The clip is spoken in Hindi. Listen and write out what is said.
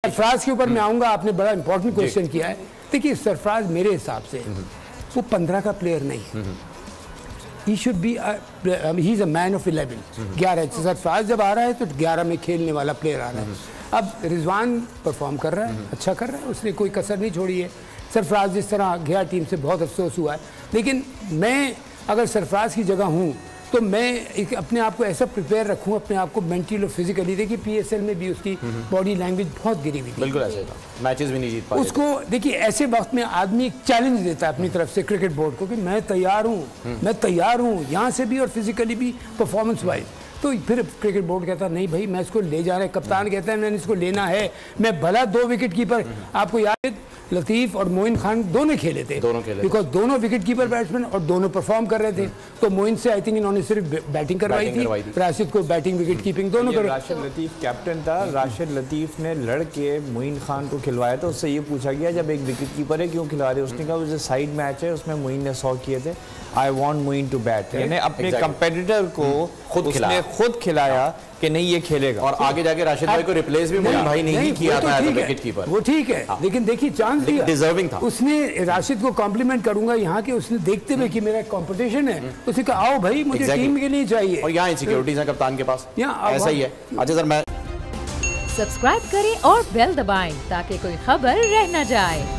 सरफराज के ऊपर मैं आऊँगा, आपने बड़ा इंपॉर्टेंट क्वेश्चन किया है। देखिए सरफराज मेरे हिसाब से वो 15 का प्लेयर नहीं, he should be he is a man of 11। 11 Sarfaraz जब आ रहा है तो 11 में खेलने वाला प्लेयर आ रहा है। अब रिजवान परफॉर्म कर रहा है, अच्छा कर रहा है, उसने कोई कसर नहीं छोड़ी है। सरफराज जिस तरह गया टीम से बहुत अफसोस हुआ है, लेकिन मैं अगर सरफराज की जगह हूँ तो मैं एक अपने आप को ऐसा प्रिपेयर रखूँ, अपने आप को मेंटली और फिजिकली। देखिए पीएसएल में भी उसकी बॉडी लैंग्वेज बहुत गिरी हुई थी, बिल्कुल ऐसे था, मैचेस भी नहीं जीत पाए उसको। देखिए ऐसे वक्त में आदमी एक चैलेंज देता है अपनी तरफ से क्रिकेट बोर्ड को कि मैं तैयार हूँ यहाँ से भी और फिजिकली भी, परफॉर्मेंस वाइज। तो फिर क्रिकेट बोर्ड कहता है नहीं भाई मैं इसको ले जा रहा है, कप्तान कहता है मैंने इसको लेना है। मैं भला 2 विकेट कीपर, आपको याद है लतीफ़ और मोइन खान दोनों खेले थे, बिकॉज दोनों विकेट कीपर बैट्समैन और दोनों परफॉर्म कर रहे थे। तो मोइन से आई थिंक इन्होंने सिर्फ बैटिंग करवाई थी, राशिद को बैटिंग विकेट कीपिंग दोनों कर। राशिद लतीफ़ कैप्टन था, राशिद लतीफ़ ने लड़के मोइन खान को खिलवाया था। उससे ये पूछा गया जब एक विकेट कीपर है क्यों खिला रहे, उसने कहा वो जो साइड मैच है उसमें मोइन ने 100 किए थे, I want Moeen to bat, यानी अपने कंपेटिटर को खुद खिलाया कि नहीं ये खेलेगा। और आगे जाके राशिद भाई को रिप्लेस भी मोइन भाई नहीं किया था एज अ विकेट कीपर, वो ठीक है। लेकिन देखिए चांस दिया, डिजर्विंग था उसने। राशिद को कॉम्प्लीमेंट करूंगा यहाँ के, उसने देखते हुए कि मेरा कंपटीशन है, उसने कहा आओ भाई मुझे टीम के लिए चाहिए। और यहाँ इनसिक्योरिटीज है कप्तान के पास, ऐसा ही है। अच्छा सर, मैं सब्सक्राइब करें और बेल दबाएं ताकि कोई खबर रह न जाए।